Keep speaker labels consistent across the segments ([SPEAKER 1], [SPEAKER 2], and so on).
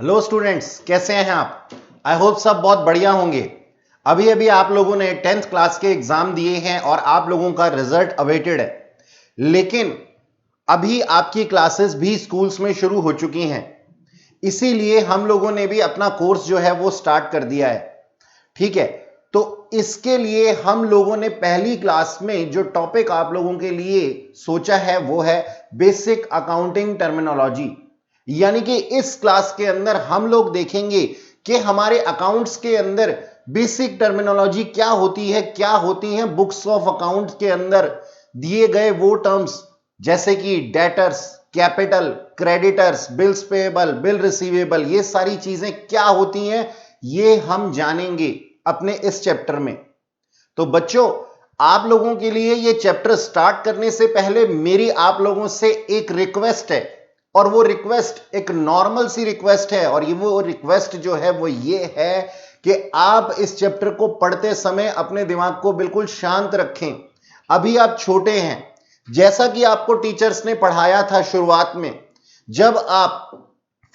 [SPEAKER 1] Hello students, कैसे हैं आप? आई होप सब बहुत बढ़िया होंगे। अभी अभी आप लोगों ने 10th क्लास के एग्जाम दिए हैं और आप लोगों का रिजल्ट अवेटेड है। लेकिन अभी आपकी क्लासेस भी स्कूल्स में शुरू हो चुकी हैं, इसीलिए हम लोगों ने भी अपना कोर्स जो है वो स्टार्ट कर दिया है। ठीक है, तो इसके लिए हम लोगों ने पहली क्लास में जो टॉपिक आप लोगों के लिए सोचा है वो है बेसिक अकाउंटिंग टर्मिनोलॉजी। यानी कि इस क्लास के अंदर हम लोग देखेंगे कि हमारे अकाउंट्स के अंदर बेसिक टर्मिनोलॉजी क्या होती है, क्या होती हैं बुक्स ऑफ अकाउंट्स के अंदर दिए गए वो टर्म्स, जैसे कि debtors, capital, creditors, bills payable, bill receivable, ये सारी चीजें क्या होती हैं ये हम जानेंगे अपने इस चैप्टर में। तो बच्चों, आप लोगों के लिए ये चैप्टर स्टार्ट करने से पहले मेरी आप लोगों से एक रिक्वेस्ट है, और वो रिक्वेस्ट एक नॉर्मल सी रिक्वेस्ट है, और ये वो रिक्वेस्ट जो है वो ये है कि आप इस चैप्टर को पढ़ते समय अपने दिमाग को बिल्कुल शांत रखें। अभी आप छोटे हैं, जैसा कि आपको टीचर्स ने पढ़ाया था शुरुआत में, जब आप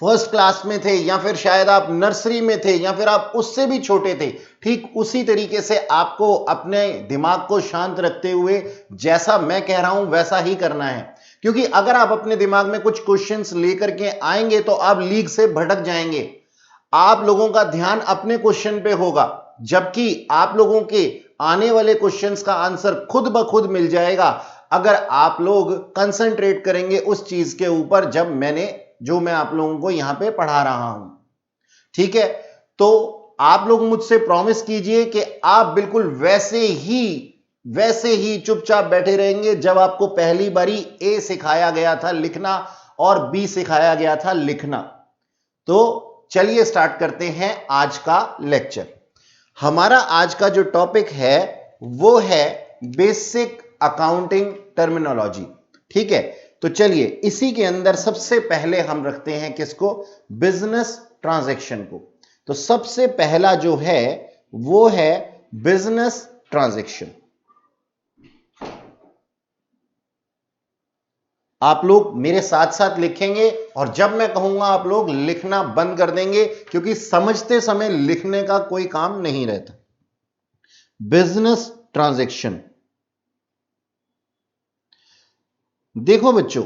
[SPEAKER 1] फर्स्ट क्लास में थे या फिर शायद आप नर्सरी में थे या फिर आप उससे भी छोटे थे, ठीक उसी तरीके से आपको अपने दिमाग को शांत रखते हुए जैसा मैं कह रहा हूं वैसा ही करना है। क्योंकि अगर आप अपने दिमाग में कुछ क्वेश्चंस लेकर के आएंगे तो आप लीक से भटक जाएंगे। आप लोगों का ध्यान अपने क्वेश्चन पे होगा, जबकि आप लोगों के आने वाले क्वेश्चंस का आंसर खुद ब खुद मिल जाएगा अगर आप लोग कंसंट्रेट करेंगे उस चीज के ऊपर जो मैं आप लोगों को यहां पे पढ़ा रहा हूं। ठीक है, तो आप लोग मुझसे प्रॉमिस कीजिए कि आप बिल्कुल वैसे ही चुपचाप बैठे रहेंगे जब आपको पहली बारी ए सिखाया गया था लिखना और बी सिखाया गया था लिखना। तो चलिए स्टार्ट करते हैं आज का लेक्चर। हमारा आज का जो टॉपिक है वो है बेसिक अकाउंटिंग टर्मिनोलॉजी। ठीक है, तो चलिए इसी के अंदर सबसे पहले हम रखते हैं किसको? बिजनेस ट्रांजैक्शन को। तो सबसे पहला जो है वो है बिजनेस ट्रांजैक्शन। आप लोग मेरे साथ साथ लिखेंगे और जब मैं कहूंगा आप लोग लिखना बंद कर देंगे, क्योंकि समझते समय लिखने का कोई काम नहीं रहता। Business transaction. देखो बच्चों,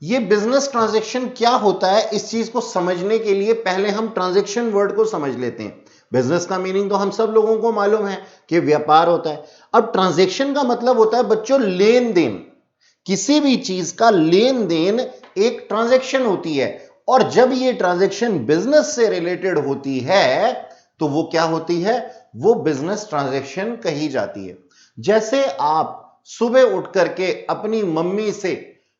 [SPEAKER 1] ये बिजनेस ट्रांजैक्शन क्या होता है, इस चीज को समझने के लिए पहले हम ट्रांजैक्शन वर्ड को समझ लेते हैं। बिजनेस का मीनिंग तो हम सब लोगों को मालूम है कि व्यापार होता है। अब ट्रांजैक्शन का मतलब होता है बच्चों लेन देन। किसी भी चीज का लेन देन एक ट्रांजैक्शन होती है, और जब ये ट्रांजैक्शन बिजनेस से रिलेटेड होती है तो वो क्या होती है? वो बिजनेस ट्रांजैक्शन कही जाती है। जैसे आप सुबह उठ करके अपनी मम्मी से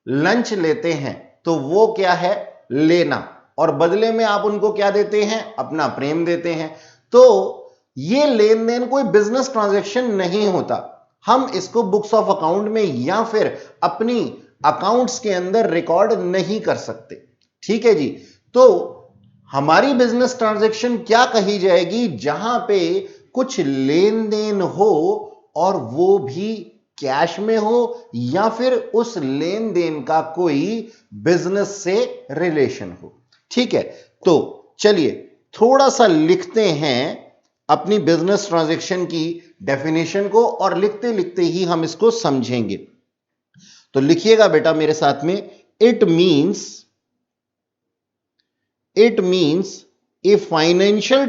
[SPEAKER 1] लंच लेते हैं तो वो क्या है? लेना, और बदले में आप उनको क्या देते हैं? अपना प्रेम देते हैं। तो ये लेन देन कोई बिजनेस ट्रांजैक्शन नहीं होता। हम इसको बुक्स ऑफ अकाउंट में या फिर अपनी अकाउंट्स के अंदर रिकॉर्ड नहीं कर सकते। ठीक है जी, तो हमारी बिजनेस ट्रांजैक्शन क्या कही जाएगी? जहां पे कुछ लेन देन हो और वो भी कैश में हो या फिर उस लेन देन का कोई बिजनेस से रिलेशन हो। ठीक है, तो चलिए थोड़ा सा लिखते हैं अपनी बिजनेस ट्रांजैक्शन की डेफिनेशन को, और लिखते लिखते ही हम इसको समझेंगे। तो लिखिएगा बेटा मेरे साथ में। It means a financial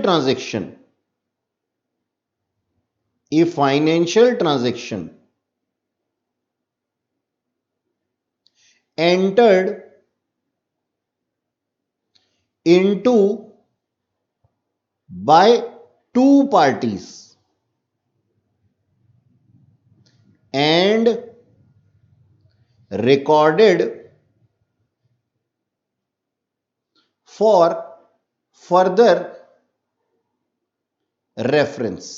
[SPEAKER 1] transaction entered into by two parties and recorded for further reference।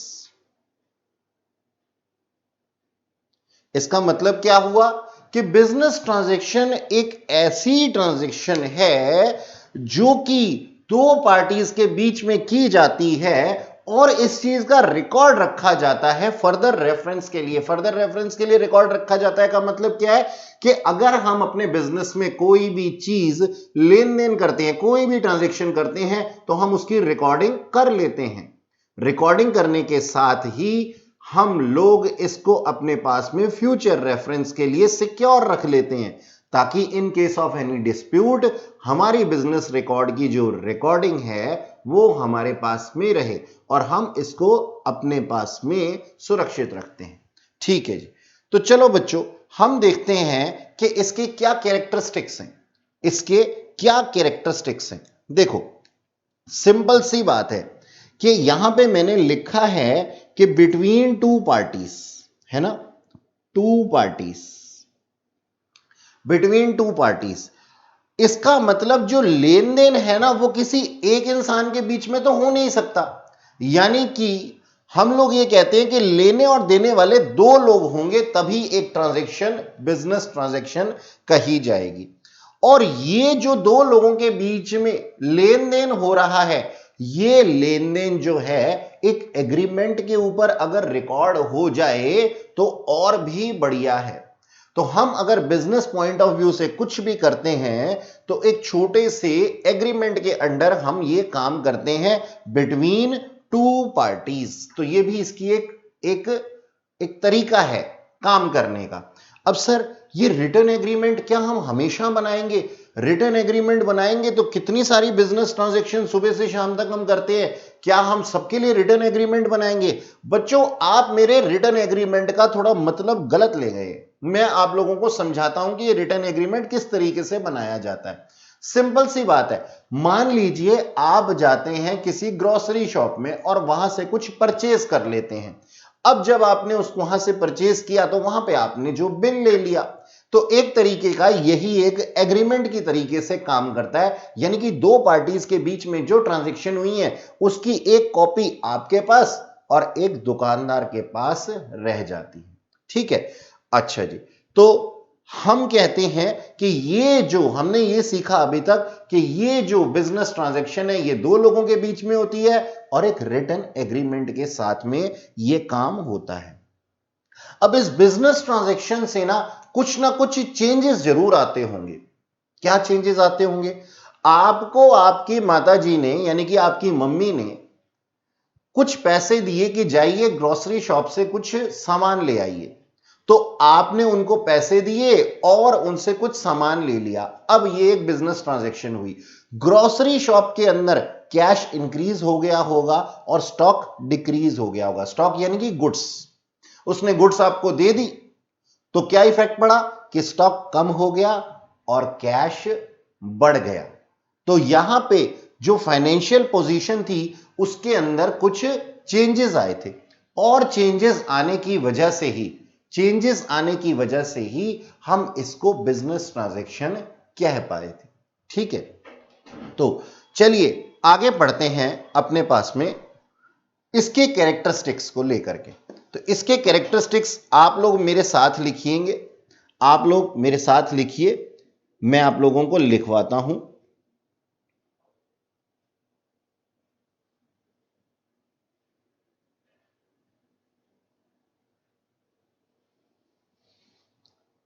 [SPEAKER 1] इसका मतलब क्या हुआ कि बिजनेस ट्रांजैक्शन एक ऐसी ट्रांजैक्शन है जो कि दो पार्टीज के बीच में की जाती है, और इस चीज का रिकॉर्ड रखा जाता है फर्दर रेफरेंस के लिए। फर्दर रेफरेंस के लिए रिकॉर्ड रखा जाता है का मतलब क्या है कि अगर हम अपने बिजनेस में कोई भी चीज लेन देन करते हैं, कोई भी ट्रांजेक्शन करते हैं, तो हम उसकी रिकॉर्डिंग कर लेते हैं। रिकॉर्डिंग करने के साथ ही हम लोग इसको अपने पास में फ्यूचर रेफरेंस के लिए सिक्योर रख लेते हैं, ताकि in case of any dispute हमारी बिजनेस रिकॉर्ड की जो रिकॉर्डिंग है वो हमारे पास में रहे और हम इसको अपने पास में सुरक्षित रखते हैं। ठीक है जी। तो चलो बच्चों, हम देखते हैं कि इसके क्या कैरेक्टरिस्टिक्स हैं। इसके क्या कैरेक्टरिस्टिक्स हैं? देखो, सिंपल सी बात है कि यहां पे मैंने लिखा है कि बिटवीन टू पार्टीज, है ना, two parties, between two parties. इसका मतलब जो लेन देन है ना वो किसी एक इंसान के बीच में तो हो नहीं सकता। यानी कि हम लोग ये कहते हैं कि लेने और देने वाले दो लोग होंगे तभी एक ट्रांजैक्शन बिजनेस ट्रांजैक्शन कही जाएगी। और ये जो दो लोगों के बीच में लेन देन हो रहा है, ये लेन देन जो है एक एग्रीमेंट के ऊपर अगर रिकॉर्ड हो जाए तो और भी बढ़िया है। तो हम अगर बिजनेस पॉइंट ऑफ व्यू से कुछ भी करते हैं तो एक छोटे से एग्रीमेंट के अंडर हम ये काम करते हैं बिटवीन टू पार्टीज। तो ये भी इसकी एक तरीका है काम करने का। अब सर, ये रिटर्न एग्रीमेंट क्या हम हमेशा बनाएंगे? रिटर्न एग्रीमेंट बनाएंगे तो कितनी सारी बिजनेस ट्रांजैक्शन सुबह से शाम तक हम करते हैं, क्या हम सबके लिए रिटर्न एग्रीमेंट बनाएंगे? बच्चों, आप मेरे रिटर्न एग्रीमेंट का थोड़ा मतलब गलत ले गए। मैं आप लोगों को समझाता हूं कि ये रिटर्न एग्रीमेंट किस तरीके से बनाया जाता है। सिंपल सी बात है, मान लीजिए आप जाते हैं किसी ग्रोसरी शॉप में और वहां से कुछ परचेज कर लेते हैं। अब जब आपने उस वहां से परचेज किया तो वहां पे आपने जो बिल ले लिया, तो एक तरीके का यही एक एग्रीमेंट की तरीके से काम करता है। यानी कि दो पार्टीज के बीच में जो ट्रांजैक्शन हुई है उसकी एक कॉपी आपके पास और एक दुकानदार के पास रह जाती है। ठीक है, अच्छा जी। तो हम कहते हैं कि ये जो हमने ये सीखा अभी तक कि ये जो बिजनेस ट्रांजैक्शन है ये दो लोगों के बीच में होती है और एक रिटन एग्रीमेंट के साथ में ये काम होता है। अब इस बिजनेस ट्रांजैक्शन से ना कुछ चेंजेस जरूर आते होंगे। क्या चेंजेस आते होंगे? आपको आपकी माताजी ने यानी कि आपकी मम्मी ने कुछ पैसे दिए कि जाइए ग्रोसरी शॉप से कुछ सामान ले आइए, तो आपने उनको पैसे दिए और उनसे कुछ सामान ले लिया। अब ये एक बिजनेस ट्रांजैक्शन हुई। ग्रोसरी शॉप के अंदर कैश इंक्रीज हो गया होगा और स्टॉक डिक्रीज हो गया होगा। स्टॉक यानी कि गुड्स, उसने गुड्स आपको दे दी तो क्या इफेक्ट पड़ा कि स्टॉक कम हो गया और कैश बढ़ गया। तो यहां पे जो फाइनेंशियल पोजीशन थी उसके अंदर कुछ चेंजेस आए थे और चेंजेस आने की वजह से ही हम इसको बिजनेस ट्रांजैक्शन कह पाए थे। ठीक है, तो चलिए आगे पढ़ते हैं अपने पास में इसके कैरेक्टरिस्टिक्स को लेकर के। तो इसके कैरेक्टरिस्टिक्स आप लोग मेरे साथ लिखिएंगे, आप लोग मेरे साथ लिखिए, मैं आप लोगों को लिखवाता हूं।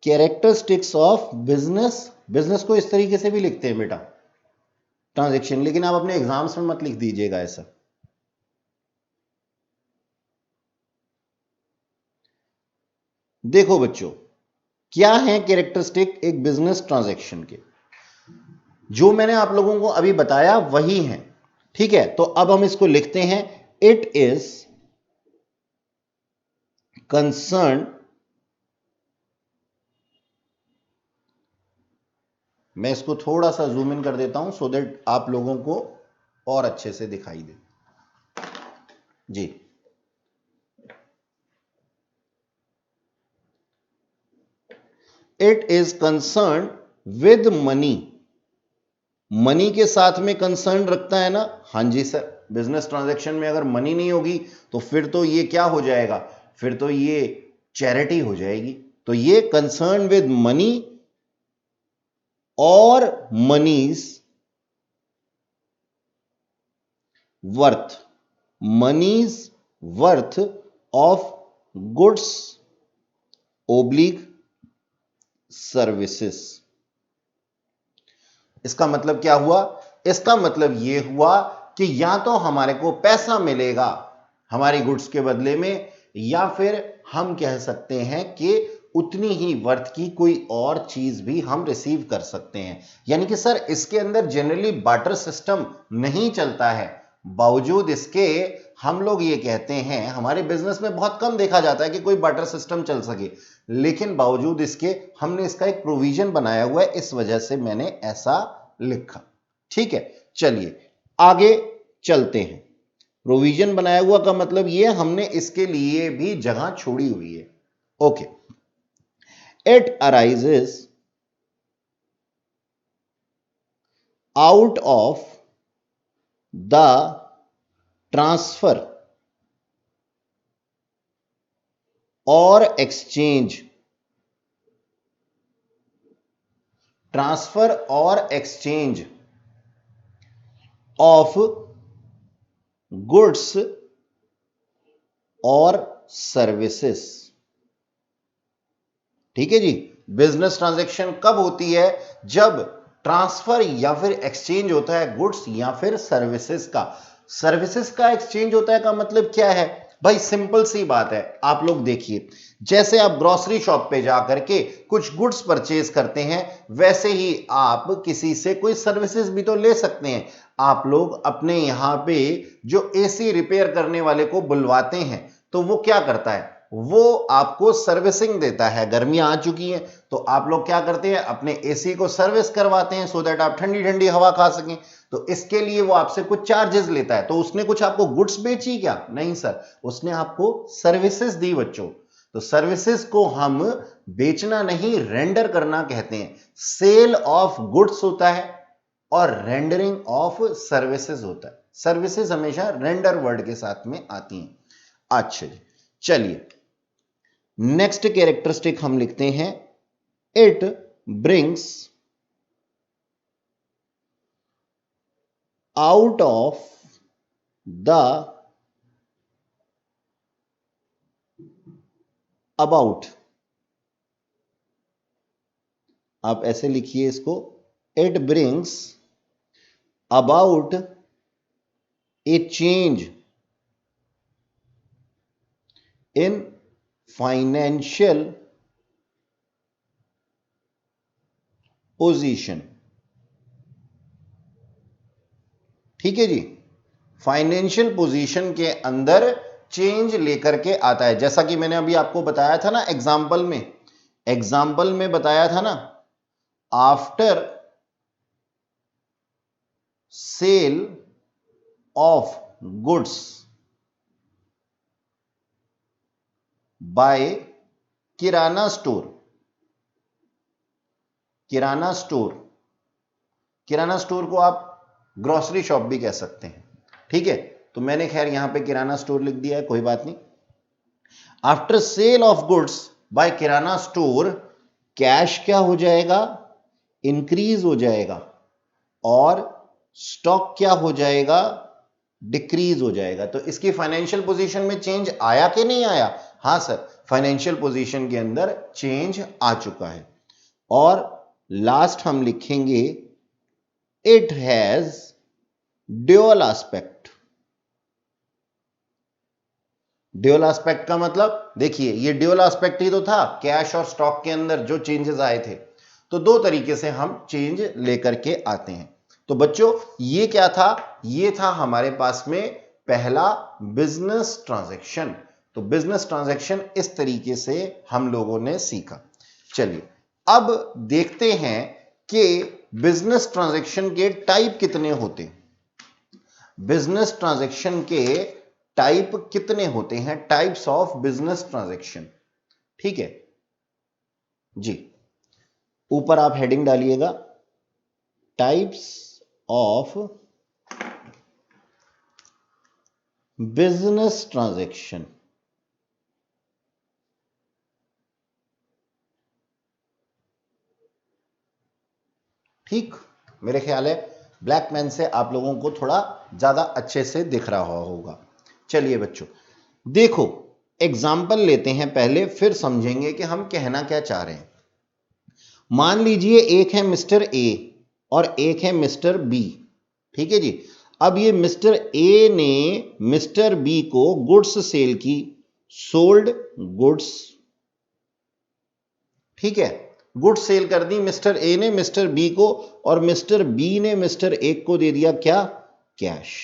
[SPEAKER 1] कैरेक्टरिस्टिक्स ऑफ बिजनेस को इस तरीके से भी लिखते हैं बेटा, ट्रांजैक्शन, लेकिन आप अपने एग्जाम्स में मत लिख दीजिएगा ऐसा। देखो बच्चों, क्या है कैरेक्टरिस्टिक एक बिजनेस ट्रांजैक्शन के? जो मैंने आप लोगों को अभी बताया वही है। ठीक है, तो अब हम इसको लिखते हैं, इट इज कंसर्न, मैं इसको थोड़ा सा जूम इन कर देता हूं सो दैट आप लोगों को और अच्छे से दिखाई दे जी। It is concern with money, money के साथ में कंसर्न रखता है ना? हां जी सर, बिजनेस ट्रांजैक्शन में अगर मनी नहीं होगी तो फिर तो ये क्या हो जाएगा, फिर तो ये चैरिटी हो जाएगी। तो ये कंसर्न विद मनी और monies worth, monies worth of goods oblique services. इसका मतलब क्या हुआ? इसका मतलब यह हुआ कि या तो हमारे को पैसा मिलेगा हमारी गुड्स के बदले में, या फिर हम कह सकते हैं कि उतनी ही वर्थ की कोई और चीज भी हम रिसीव कर सकते हैं। यानी कि सर इसके अंदर जनरली बार्टर सिस्टम नहीं चलता है, बावजूद इसके हम लोग ये कहते हैं, हमारे बिजनेस में बहुत कम देखा जाता है कि कोई बार्टर सिस्टम चल सके, लेकिन बावजूद इसके हमने इसका एक प्रोविजन बनाया हुआ है, इस वजह से मैंने ऐसा लिखा। ठीक है, चलिए आगे चलते हैं। प्रोविजन बनाया हुआ का मतलब ये हमने इसके लिए भी जगह छोड़ी हुई है। Okay, it arises out of the transfer और एक्सचेंज, ट्रांसफर और एक्सचेंज ऑफ गुड्स और सर्विसेज। ठीक है जी, बिजनेस ट्रांजैक्शन कब होती है? जब ट्रांसफर या फिर एक्सचेंज होता है गुड्स या फिर सर्विसेज का। सर्विसेज का एक्सचेंज होता है का मतलब क्या है भाई? सिंपल सी बात है, आप लोग देखिए, जैसे आप ग्रोसरी शॉप पे जाकर के कुछ गुड्स परचेज करते हैं, वैसे ही आप किसी से कोई सर्विसेज भी तो ले सकते हैं। आप लोग अपने यहां पे जो एसी रिपेयर करने वाले को बुलवाते हैं, तो वो क्या करता है? वो आपको सर्विसिंग देता है। गर्मियां आ चुकी हैं तो आप लोग क्या करते हैं? अपने एसी को सर्विस करवाते हैं, सो दैट आप ठंडी ठंडी हवा खा सकें। तो इसके लिए वो आपसे कुछ चार्जेस लेता है। तो उसने कुछ आपको गुड्स बेची क्या? नहीं सर, उसने आपको सर्विसेज दी बच्चों। तो सर्विसेज को हम बेचना नहीं, रेंडर करना कहते हैं। सेल ऑफ गुड्स होता है और रेंडरिंग ऑफ सर्विसेज होता है। सर्विसेज हमेशा रेंडर वर्ड के साथ में आती हैं। अच्छा जी, चलिए नेक्स्ट कैरेक्टरिस्टिक हम लिखते हैं, it brings out of the about. आप ऐसे लिखिए इसको, it brings about A change in financial position. ठीक है जी, फाइनेंशियल पोजीशन के अंदर चेंज लेकर के आता है। जैसा कि मैंने अभी आपको बताया था ना एग्जाम्पल में बताया था ना, after sale of goods by kirana store. Kirana store को आप ग्रोसरी शॉप भी कह सकते हैं। ठीक है, तो मैंने खैर यहां पे किराना स्टोर लिख दिया है, कोई बात नहीं। After sale of goods by kirana store, cash क्या हो जाएगा? इंक्रीज हो जाएगा, और स्टॉक क्या हो जाएगा? डिक्रीज हो जाएगा। तो इसकी फाइनेंशियल पोजीशन में चेंज आया कि नहीं आया? हां सर, फाइनेंशियल पोजीशन के अंदर चेंज आ चुका है। और लास्ट हम लिखेंगे, it has dual aspect. Dual aspect का मतलब देखिए, ये ड्यूअल एस्पेक्ट ही तो था, कैश और स्टॉक के अंदर जो चेंजेस आए थे। तो दो तरीके से हम चेंज लेकर के आते हैं। तो बच्चों ये क्या था? ये था हमारे पास में पहला बिजनेस ट्रांजैक्शन। तो बिजनेस ट्रांजैक्शन इस तरीके से हम लोगों ने सीखा। चलिए अब देखते हैं कि बिजनेस ट्रांजैक्शन के टाइप कितने होते हैं। बिजनेस ट्रांजैक्शन के टाइप कितने होते हैं? Types of business transaction. ठीक है जी, ऊपर आप हेडिंग डालिएगा, टाइप्स ऑफ बिजनेस ट्रांजैक्शन। ठीक, मेरे ख्याल है ब्लैक पेन से आप लोगों को थोड़ा ज्यादा अच्छे से दिख रहा होगा। चलिए बच्चों देखो एग्जाम्पल लेते हैं पहले, फिर समझेंगे कि हम कहना क्या चाह रहे हैं। मान लीजिए एक है मिस्टर ए और एक है मिस्टर बी, ठीक है जी। अब ये मिस्टर ए ने मिस्टर बी को गुड्स सेल की, सोल्ड गुड्स, ठीक है, गुड्स सेल कर दी मिस्टर ए ने मिस्टर बी को, और मिस्टर बी ने मिस्टर ए को दे दिया क्या, कैश।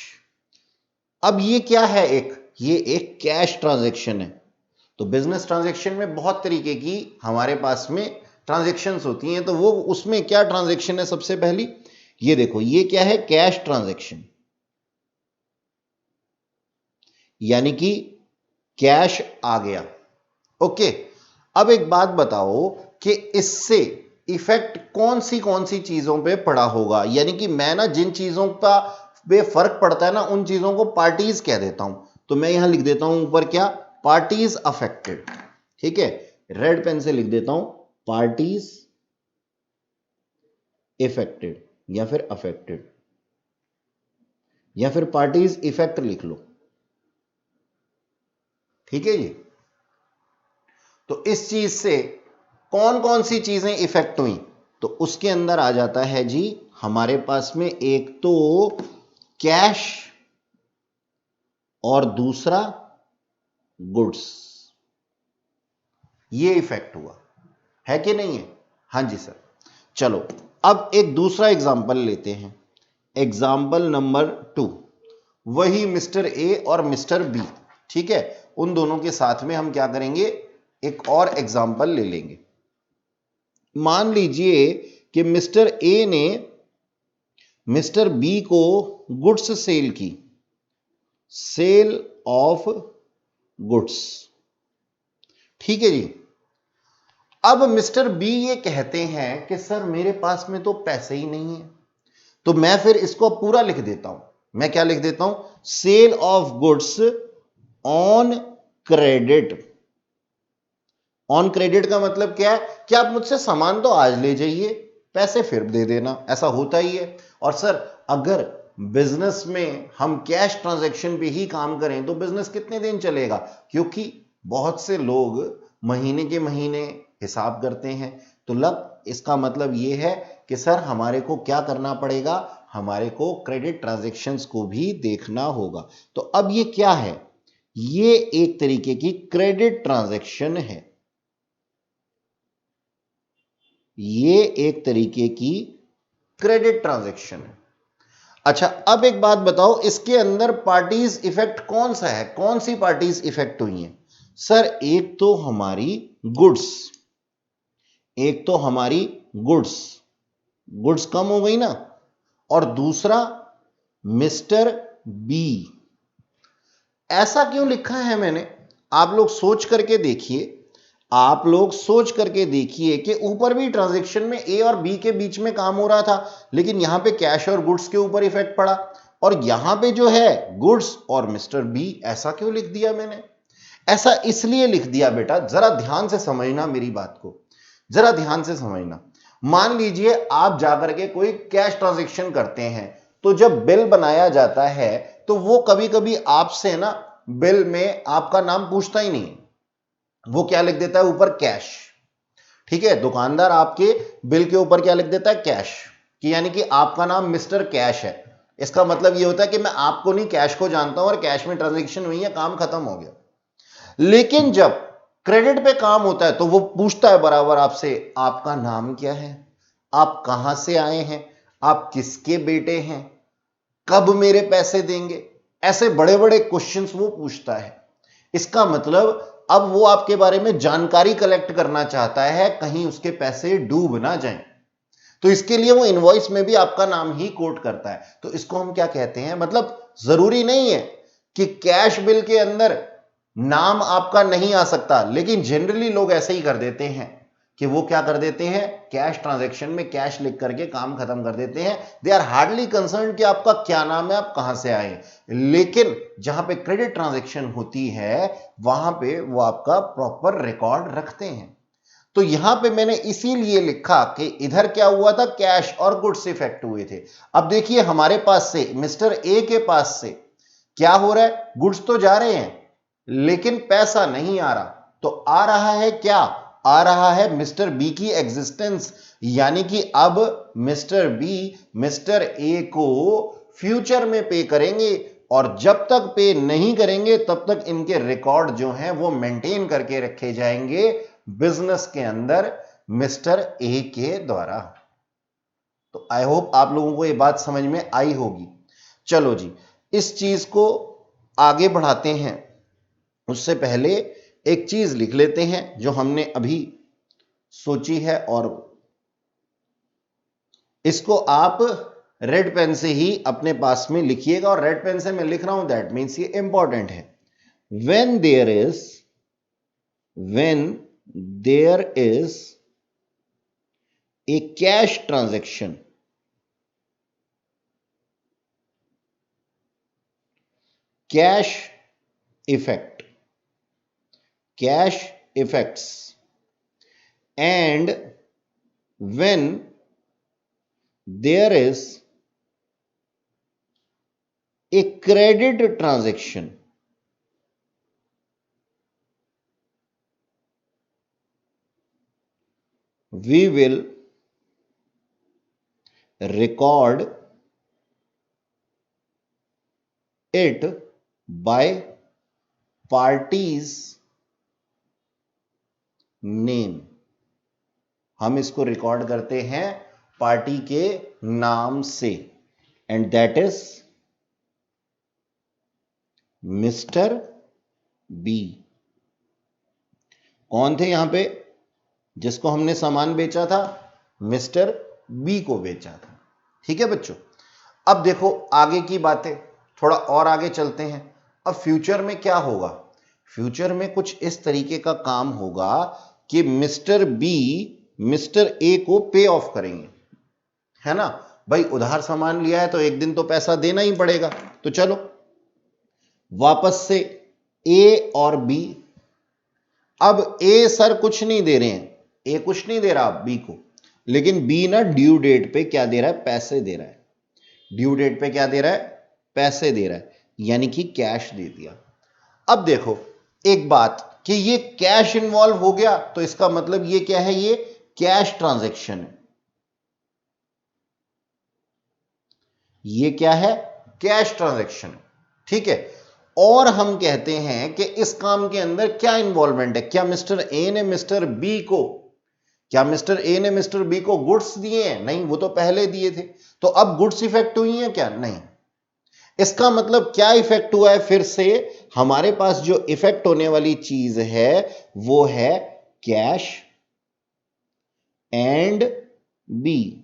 [SPEAKER 1] अब ये क्या है, ये एक कैश ट्रांजैक्शन है। तो बिजनेस ट्रांजैक्शन में बहुत तरीके की हमारे पास में ट्रांजैक्शंस होती हैं, तो वो उसमें क्या ट्रांजैक्शन है, सबसे पहली ये देखो, ये क्या है, कैश ट्रांजैक्शन, यानी कि कैश आ गया। ओके, अब एक बात बताओ कि इससे इफेक्ट कौन सी चीजों पे पड़ा होगा, यानी कि मैं ना जिन चीजों का पे फर्क पड़ता है ना, उन चीजों को पार्टीज कह देता हूं। तो मैं यहां लिख देता हूं ऊपर क्या, पार्टीज अफेक्टेड, ठीक है, रेड पेन से लिख देता हूं पार्टीज इफेक्टेड, या फिर अफेक्टेड, या फिर पार्टीज इफेक्ट लिख लो, ठीक है जी। तो इस चीज से कौन कौन सी चीजें इफेक्ट हुई, तो उसके अंदर आ जाता है जी हमारे पास में एक तो कैश और दूसरा गुड्स, ये इफेक्ट हुआ है कि नहीं है, हां जी सर। चलो अब एक दूसरा एग्जांपल लेते हैं, एग्जांपल नंबर 2, वही मिस्टर ए और मिस्टर बी, ठीक है, उन दोनों के साथ में हम क्या करेंगे, एक और एग्जांपल ले लेंगे। मान लीजिए कि मिस्टर ए ने मिस्टर बी को गुड्स सेल की, सेल ऑफ गुड्स, ठीक है जी। अब मिस्टर बी ये कहते हैं कि सर मेरे पास में तो पैसे ही नहीं है, तो मैं फिर इसको पूरा लिख देता हूं, मैं क्या लिख देता हूं, sale of goods on credit. On credit का मतलब क्या है कि आप मुझसे सामान तो आज ले जाइए, पैसे फिर दे देना, ऐसा होता ही है। और सर अगर बिजनेस में हम कैश ट्रांजैक्शन पे ही काम करें तो बिजनेस कितने दिन चलेगा, क्योंकि बहुत से लोग महीने के महीने हिसाब करते हैं। तो इसका मतलब ये है कि सर हमारे को क्या करना पड़ेगा, हमारे को क्रेडिट ट्रांजैक्शंस को भी देखना होगा। तो अब ये क्या है, ये एक तरीके की क्रेडिट ट्रांजैक्शन है, ये एक तरीके की क्रेडिट ट्रांजैक्शन है। अच्छा अब एक बात बताओ, इसके अंदर पार्टीज इफेक्ट कौन सा है, कौन सी पार्टीज इफेक्ट हुई हैं, सर एक तो हमारी गुड्स, एक तो हमारी गुड्स, गुड्स कम हो गई ना, और दूसरा मिस्टर बी। ऐसा क्यों लिखा है मैंने, आप लोग सोच करके देखिए, आप लोग सोच करके देखिए कि ऊपर भी ट्रांजैक्शन में ए और बी के बीच में काम हो रहा था, लेकिन यहां पे कैश और गुड्स के ऊपर इफेक्ट पड़ा, और यहां पे जो है गुड्स और मिस्टर बी। ऐसा क्यों लिख दिया मैंने, ऐसा इसलिए लिख दिया बेटा, जरा ध्यान से समझना मेरी बात को, जरा ध्यान से समझना। मान लीजिए आप जाकर के कोई कैश ट्रांजैक्शन करते हैं, तो जब बिल बनाया जाता है तो वो कभी कभी आपसे ना बिल में आपका नाम पूछता ही नहीं, वो क्या लिख देता है ऊपर, कैश, ठीक है। दुकानदार आपके बिल के ऊपर क्या लिख देता है, कैश, कि यानी कि आपका नाम मिस्टर कैश है। इसका मतलब ये होता है कि मैं आपको नहीं कैश को जानता हूं और कैश में ट्रांजैक्शन हुई है, काम खत्म हो गया। लेकिन जब क्रेडिट पे काम होता है तो वो पूछता है बराबर आपसे, आपका नाम क्या है, आप कहां से आए हैं, आप किसके बेटे हैं, कब मेरे पैसे देंगे, ऐसे बड़े बड़े क्वेश्चंस वो पूछता है। इसका मतलब अब वो आपके बारे में जानकारी कलेक्ट करना चाहता है, कहीं उसके पैसे डूब ना जाएं, तो इसके लिए वो इनवॉइस में भी आपका नाम ही कोट करता है। तो इसको हम क्या कहते हैं, मतलब जरूरी नहीं है कि कैश बिल के अंदर नाम आपका नहीं आ सकता, लेकिन जनरली लोग ऐसे ही कर देते हैं कि वो क्या कर देते हैं, कैश ट्रांजैक्शन में कैश लिख करके काम खत्म कर देते हैं। दे आर हार्डली कंसर्न कि आपका क्या नाम है, आप कहां से आए। लेकिन जहां पे क्रेडिट ट्रांजैक्शन होती है वहां पे वो आपका प्रॉपर रिकॉर्ड रखते हैं। तो यहां पे मैंने इसीलिए लिखा कि इधर क्या हुआ था, कैश और गुड्स इफेक्ट हुए थे। अब देखिए हमारे पास से मिस्टर ए के पास से क्या हो रहा है, गुड्स तो जा रहे हैं लेकिन पैसा नहीं आ रहा। तो आ रहा है क्या, आ रहा है मिस्टर बी की एग्जिस्टेंस, यानी कि अब मिस्टर बी मिस्टर ए को फ्यूचर में पे करेंगे और जब तक पे नहीं करेंगे तब तक इनके रिकॉर्ड जो हैं वो मेंटेन करके रखे जाएंगे बिजनेस के अंदर मिस्टर ए के द्वारा। तो आई होप आप लोगों को ये बात समझ में आई होगी। चलो जी, इस चीज को आगे बढ़ाते हैं, उससे पहले एक चीज लिख लेते हैं जो हमने अभी सोची है, और इसको आप रेड पेन से ही अपने पास में लिखिएगा। और रेड पेन से मैं लिख रहा हूं दैट मीन्स ये इंपॉर्टेंट है। when there is a cash transaction, cash effects, and when there is a credit transaction, we will record it by parties name। हम इसको रिकॉर्ड करते हैं पार्टी के नाम से, and that is mister B. कौन थे यहां पे, जिसको हमने सामान बेचा था, मिस्टर बी को बेचा था। ठीक है बच्चों, अब देखो आगे की बातें, थोड़ा और आगे चलते हैं। अब फ्यूचर में क्या होगा, फ्यूचर में कुछ इस तरीके का काम होगा कि मिस्टर बी मिस्टर ए को पे ऑफ करेंगे, है ना भाई, उधार सामान लिया है तो एक दिन तो पैसा देना ही पड़ेगा। तो चलो वापस से ए और बी, अब ए सर कुछ नहीं दे रहे हैं, ए कुछ नहीं दे रहा बी को, लेकिन बी ना ड्यू डेट पे क्या दे रहा है, पैसे दे रहा है। ड्यू डेट पे क्या दे रहा है, पैसे दे रहा है, यानी कि कैश दे दिया। अब देखो एक बात कि ये कैश इन्वॉल्व हो गया, तो इसका मतलब ये क्या है, ये कैश ट्रांजैक्शन है। ये क्या है, कैश ट्रांजैक्शन। ठीक है, और हम कहते हैं कि इस काम के अंदर क्या इन्वॉल्वमेंट है, क्या मिस्टर ए ने मिस्टर बी को, क्या मिस्टर ए ने मिस्टर बी को गुड्स दिए हैं, नहीं, वो तो पहले दिए थे। तो अब गुड्स इफेक्ट हुई हैं क्या, नहीं। इसका मतलब क्या इफेक्ट हुआ है, फिर से हमारे पास जो इफेक्ट होने वाली चीज है वो है कैश एंड बी।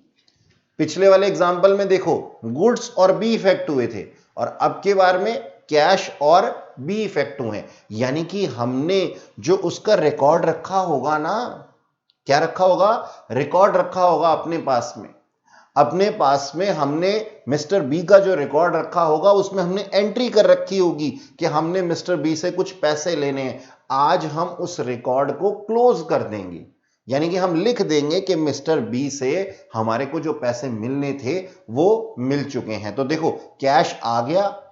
[SPEAKER 1] पिछले वाले एग्जांपल में देखो गुड्स और बी इफेक्ट हुए थे, और अब के बार में कैश और बी इफेक्ट हुए हैं। यानी कि हमने जो उसका रिकॉर्ड रखा होगा ना, क्या रखा होगा, रिकॉर्ड रखा होगा अपने पास में, अपने पास में हमने मिस्टर बी का जो रिकॉर्ड रखा होगा उसमें हमने एंट्री कर रखी होगी कि हमने मिस्टर बी से कुछ पैसे लेने हैं। आज हम उस रिकॉर्ड को क्लोज कर देंगे, यानी कि हम लिख देंगे कि मिस्टर बी से हमारे को जो पैसे मिलने थे वो मिल चुके हैं। तो देखो कैश आ गया,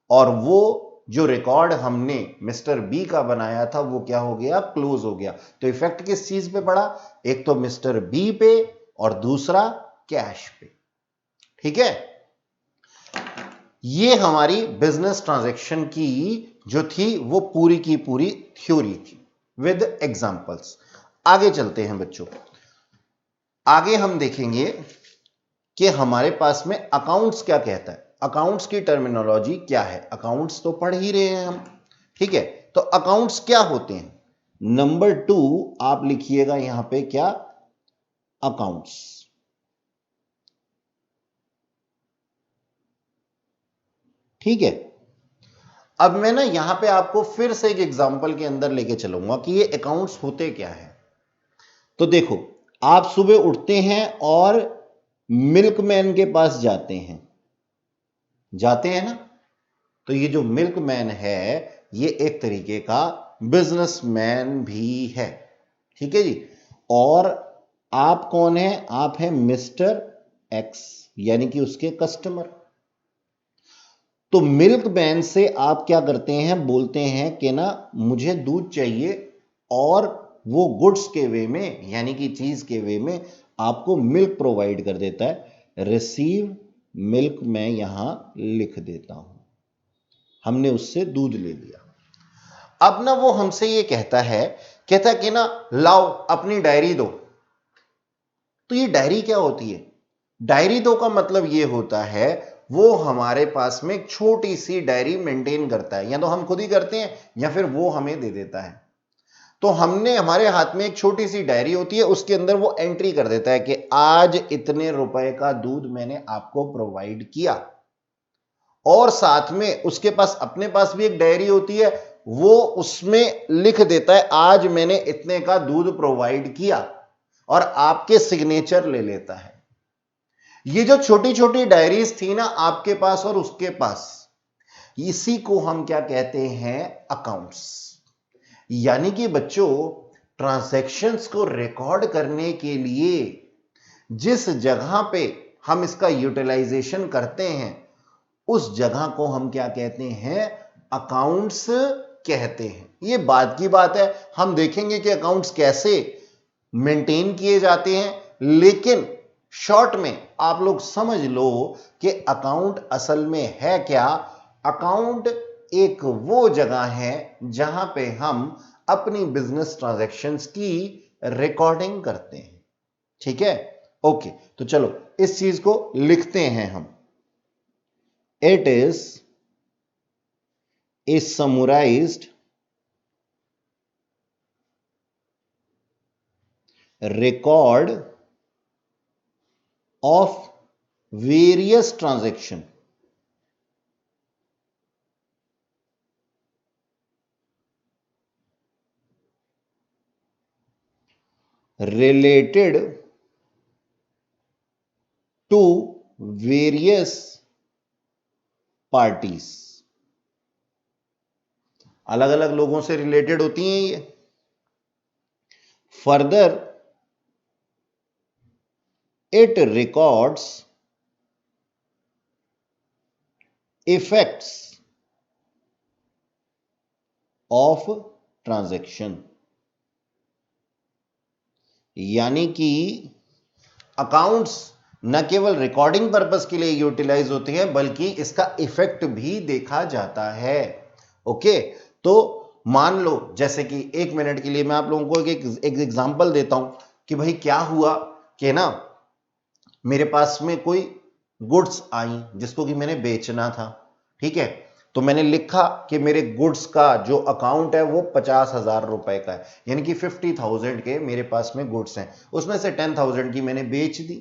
[SPEAKER 1] और वो जो रिकॉर्ड हमने मिस्टर बी का बनाया था वो क्या हो गया, क्लोज हो गया। तो इफेक्ट किस चीज पे पड़ा, एक तो मिस्टर बी पे और दूसरा कैश पे। ठीक है, ये हमारी बिजनेस ट्रांजैक्शन की जो थी वो पूरी की पूरी थ्योरी थी विद एग्जांपल्स। आगे चलते हैं बच्चों, आगे हम देखेंगे कि हमारे पास में अकाउंट्स क्या कहता है, अकाउंट्स की टर्मिनोलॉजी क्या है। अकाउंट्स तो पढ़ ही रहे हैं हम, ठीक है। तो अकाउंट्स क्या होते हैं, नंबर 2 आप लिखिएगा यहां पे, क्या, अकाउंट्स। ठीक है, अब मैं ना यहां पे आपको फिर से एक एग्जांपल के अंदर लेके चलूंगा कि ये अकाउंट्स होते क्या है। तो देखो, आप सुबह उठते हैं और मिल्कमैन के पास जाते हैं, जाते हैं ना। तो ये जो मिल्कमैन है ये एक तरीके का बिजनेसमैन भी है, ठीक है जी। और आप कौन है, आप हैं मिस्टर एक्स, यानी कि उसके कस्टमर। तो मिल्क मैन से आप क्या करते हैं, बोलते हैं कि ना मुझे दूध चाहिए, और वो गुड्स के वे में यानी कि चीज के वे में आपको मिल्क प्रोवाइड कर देता है। रिसीव मिल्क मैं यहां लिख देता हूं, हमने उससे दूध ले लिया। अब ना वो हमसे ये कहता है कि ना लाओ अपनी डायरी दो। तो ये डायरी क्या होती है? डायरी दो का मतलब ये होता है वो हमारे पास में एक छोटी सी डायरी मेंटेन करता है, या तो हम खुद ही करते हैं या फिर वो हमें दे देता है। तो हमने हमारे हाथ में एक छोटी सी डायरी होती है, उसके अंदर वो एंट्री कर देता है कि आज इतने रुपए का दूध मैंने आपको प्रोवाइड किया, और साथ में उसके पास अपने पास भी एक डायरी होती है, वो उसमें लिख देता है आज मैंने इतने का दूध प्रोवाइड किया, और आपके सिग्नेचर ले लेता है। ये जो छोटी छोटी डायरीज थी ना आपके पास और उसके पास, इसी को हम क्या कहते हैं, अकाउंट्स। यानी कि बच्चों, ट्रांजैक्शंस को रिकॉर्ड करने के लिए जिस जगह पे हम इसका यूटिलाइजेशन करते हैं उस जगह को हम क्या कहते हैं, अकाउंट्स कहते हैं। ये बात की बात है, हम देखेंगे कि अकाउंट्स कैसे मेंटेन किए जाते हैं, लेकिन शॉर्ट में आप लोग समझ लो कि अकाउंट असल में है क्या। अकाउंट एक वो जगह है जहां पे हम अपनी बिजनेस ट्रांजैक्शंस की रिकॉर्डिंग करते हैं। ठीक है, ओके। तो चलो इस चीज को लिखते हैं हम। It is a summarised record of various transaction related to various parties। अलग अलग लोगों से रिलेटेड होती हैं ये। Further it records effects of transaction। यानी कि अकाउंट्स न केवल रिकॉर्डिंग पर्पस के लिए यूटिलाइज होते हैं बल्कि इसका इफेक्ट भी देखा जाता है। ओके, तो मान लो जैसे कि 1 मिनट के लिए मैं आप लोगों को एक एग्जांपल देता हूं कि भाई क्या हुआ कि ना मेरे पास में कोई गुड्स आई जिसको कि मैंने बेचना था। ठीक है, तो मैंने लिखा कि मेरे गुड्स का जो अकाउंट है वो 50,000 रुपए का है, यानी कि 50,000 के मेरे पास में गुड्स हैं, उसमें से 10,000 की मैंने बेच दी।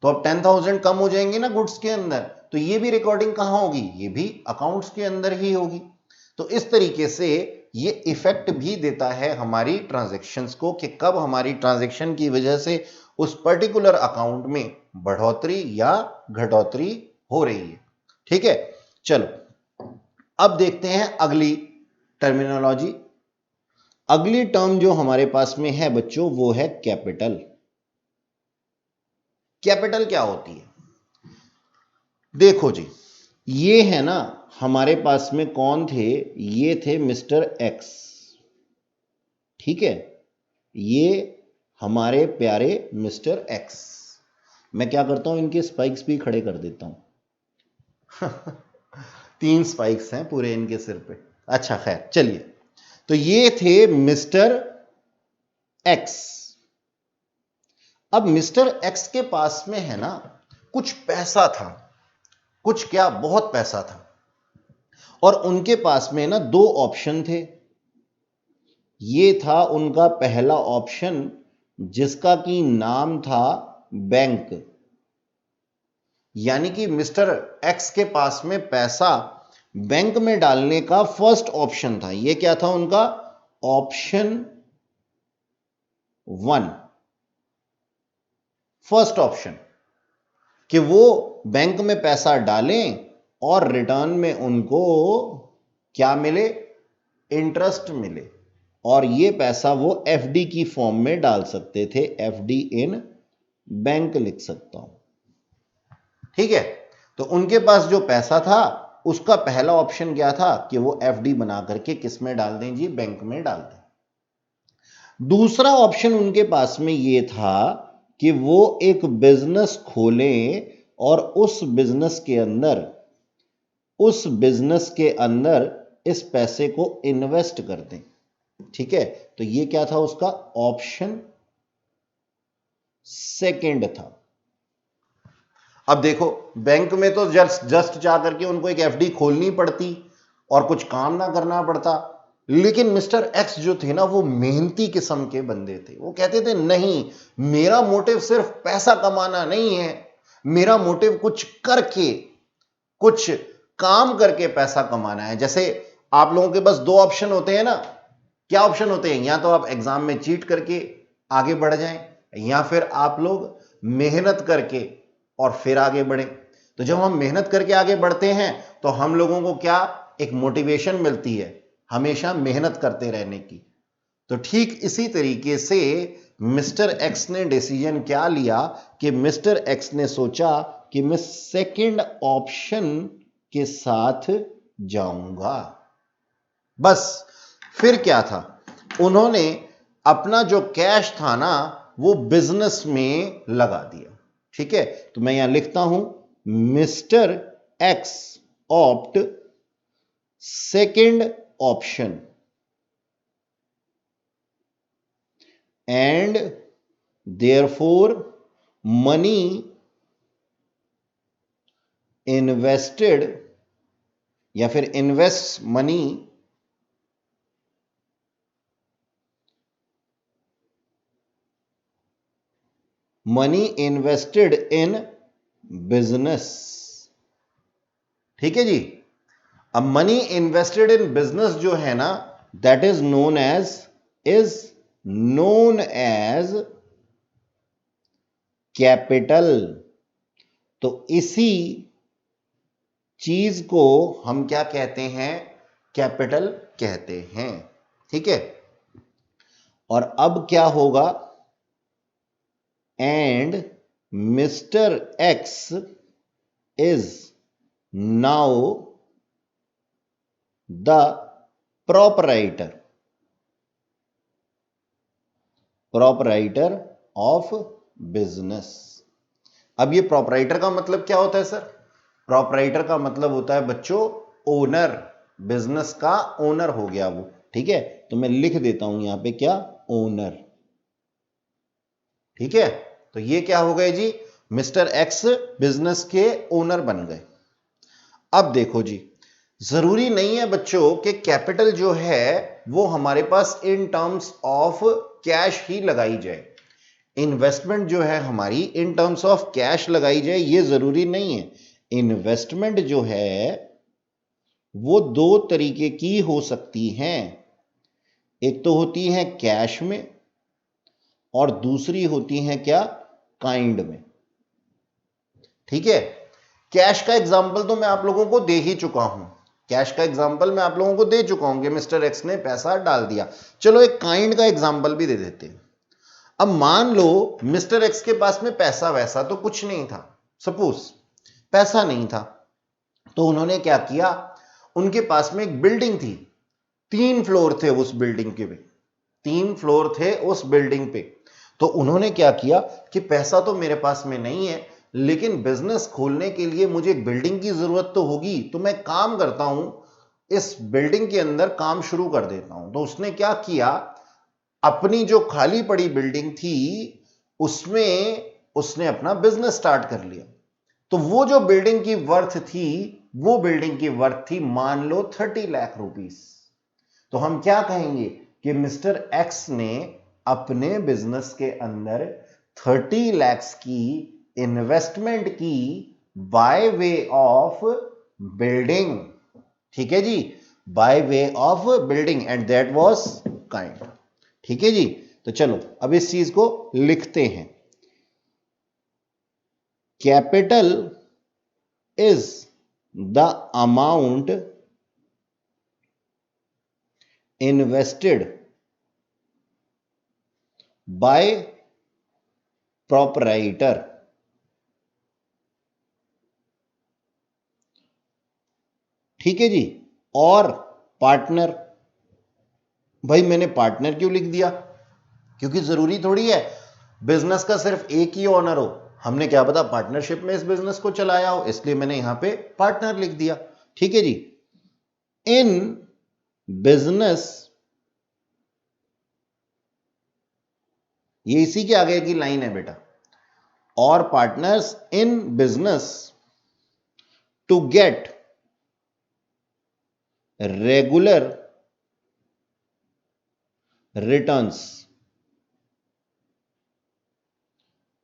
[SPEAKER 1] तो अब 10,000 कम हो जाएंगे ना गुड्स के अंदर, तो ये भी रिकॉर्डिंग कहां होगी, ये भी अकाउंट्स के अंदर ही होगी। तो इस तरीके से ये इफेक्ट भी देता है हमारी ट्रांजैक्शंस को कि कब हमारी ट्रांजैक्शन की वजह से उस पर्टिकुलर अकाउंट में बढ़ोतरी या घटोतरी हो रही है। ठीक है, चलो अब देखते हैं अगली टर्मिनोलॉजी। अगली टर्म जो हमारे पास में है बच्चों वो है कैपिटल। कैपिटल क्या होती है? देखो जी, ये है ना हमारे पास में कौन थे, ये थे मिस्टर एक्स। ठीक है, ये हमारे प्यारे मिस्टर एक्स। मैं क्या करता हूं, इनके स्पाइक्स भी खड़े कर देता हूं 3 स्पाइक्स हैं पूरे इनके सिर पे। अच्छा खैर चलिए, तो ये थे मिस्टर एक्स। अब मिस्टर एक्स के पास में है ना कुछ पैसा था, कुछ क्या बहुत पैसा था, और उनके पास में ना 2 ऑप्शन थे। ये था उनका पहला ऑप्शन जिसका कि नाम था बैंक। यानी कि मिस्टर एक्स के पास में पैसा बैंक में डालने का फर्स्ट ऑप्शन था। ये क्या था उनका, ऑप्शन 1, फर्स्ट ऑप्शन, कि वो बैंक में पैसा डालें और रिटर्न में उनको क्या मिले, इंटरेस्ट मिले, और ये पैसा वो एफडी की फॉर्म में डाल सकते थे। एफडी इन बैंक लिख सकता हूं। ठीक है, तो उनके पास जो पैसा था उसका पहला ऑप्शन क्या था कि वो एफडी बना करके किस में डाल दें जी, बैंक में डाल दें। दूसरा ऑप्शन उनके पास में ये था कि वो एक बिजनेस खोलें और उस बिजनेस के अंदर इस पैसे को इन्वेस्ट कर दें। ठीक है, तो ये क्या था उसका ऑप्शन सेकंड था। अब देखो, बैंक में तो जस्ट जा करके उनको एक एफडी खोलनी पड़ती और कुछ काम ना करना पड़ता, लेकिन मिस्टर एक्स जो थे ना वो मेहनती किस्म के बंदे थे। वो कहते थे नहीं, मेरा मोटिव सिर्फ पैसा कमाना नहीं है, मेरा मोटिव कुछ करके, कुछ काम करके पैसा कमाना है। जैसे आप लोगों के बस दो ऑप्शन होते हैं ना, क्या ऑप्शन होते हैं? या तो आप एग्जाम में चीट करके आगे बढ़ जाएं, या फिर आप लोग मेहनत करके और फिर आगे बढ़ें। तो जब हम मेहनत करके आगे बढ़ते हैं तो हम लोगों को क्या एक मोटिवेशन मिलती है, हमेशा मेहनत करते रहने की। तो ठीक इसी तरीके से मिस्टर एक्स ने डिसीजन क्या लिया कि मिस्टर एक्स ने सोचा कि मैं सेकंड ऑप्शन के साथ जाऊंगा। बस फिर क्या था, उन्होंने अपना जो कैश था ना वो बिजनेस में लगा दिया। ठीक है, तो मैं यहां लिखता हूं mister x opt second option and therefore money invested या फिर invest money invested in business. ठीक है जी, अब मनी इन्वेस्टेड इन बिजनेस जो है ना that is known as capital. तो इसी चीज को हम क्या कहते हैं? कैपिटल कहते हैं। ठीक है, और अब क्या होगा? And mister x is now the proprietor of business. अब ये प्रोपराइटर का मतलब क्या होता है सर? प्रोपराइटर का मतलब होता है बच्चों ओनर, बिजनेस का ओनर हो गया वो। ठीक है, तो मैं लिख देता हूं यहां पे क्या, ओनर। ठीक है, तो ये क्या हो गए जी, मिस्टर एक्स बिजनेस के ओनर बन गए। अब देखो जी, जरूरी नहीं है बच्चों कि कैपिटल जो है वो हमारे पास इन टर्म्स ऑफ कैश ही लगाई जाए। इन्वेस्टमेंट जो है हमारी इन टर्म्स ऑफ कैश लगाई जाए, ये जरूरी नहीं है। इन्वेस्टमेंट जो है वो दो तरीके की हो सकती हैं। एक तो होती है कैश में और दूसरी होती है क्या, काइंड में। ठीक है, कैश का एग्जाम्पल तो मैं आप लोगों को दे ही चुका हूं। कैश का एग्जाम्पल मैं आप लोगों को दे चुका हूं कि मिस्टर एक्स ने पैसा डाल दिया। चलो एक काइंड का एग्जाम्पल भी दे देते हैं। अब मान लो मिस्टर एक्स के पास में पैसा वैसा तो कुछ नहीं था, सपोज पैसा नहीं था, तो उन्होंने क्या किया, उनके पास में एक बिल्डिंग थी, 3 फ्लोर थे उस बिल्डिंग के पे, 3 फ्लोर थे उस बिल्डिंग पे। तो उन्होंने क्या किया कि पैसा तो मेरे पास में नहीं है, लेकिन बिजनेस खोलने के लिए मुझे एक बिल्डिंग की जरूरत तो होगी, तो मैं काम करता हूं, इस बिल्डिंग के अंदर काम शुरू कर देता हूं। तो उसने क्या किया, अपनी जो खाली पड़ी बिल्डिंग थी उसमें उसने अपना बिजनेस स्टार्ट कर लिया। तो वो जो बिल्डिंग की वर्थ थी, वो बिल्डिंग की वर्थ थी मान लो 30 लाख रुपीस। तो हम क्या कहेंगे कि मिस्टर एक्स ने अपने बिजनेस के अंदर 30 लाख की इन्वेस्टमेंट की बाय वे ऑफ बिल्डिंग। ठीक है जी, by way of building, and that was kind. ठीक है जी, तो चलो अब इस चीज को लिखते हैं। Capital is the amount invested bye proprietor ठीक है जी। और पार्टनर, भाई मैंने पार्टनर क्यों लिख दिया? क्योंकि जरूरी थोड़ी है बिजनेस का सिर्फ एक ही ओनर हो, हमने क्या पता पार्टनरशिप में इस बिजनेस को चलाया हो, इसलिए मैंने यहां पे पार्टनर लिख दिया। ठीक है जी। इन बिजनेस, ये इसी के आगे की लाइन है बेटा, और partners in business to get regular returns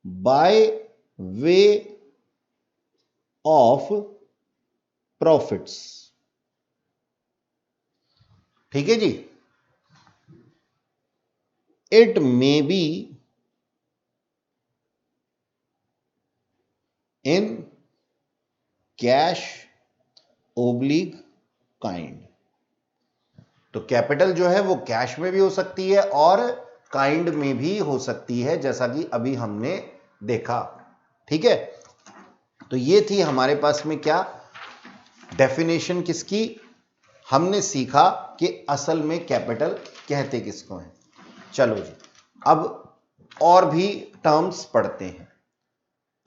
[SPEAKER 1] by way of profits. ठीक है जी। It may be in cash oblique kind. तो कैपिटल जो है वो कैश में भी हो सकती है और काइंड में भी हो सकती है, जैसा कि अभी हमने देखा। ठीक है, तो ये थी हमारे पास में क्या डेफिनेशन किसकी, हमने सीखा कि असल में कैपिटल कहते किसको हैं। चलो जी, अब और भी टर्म्स पढ़ते हैं।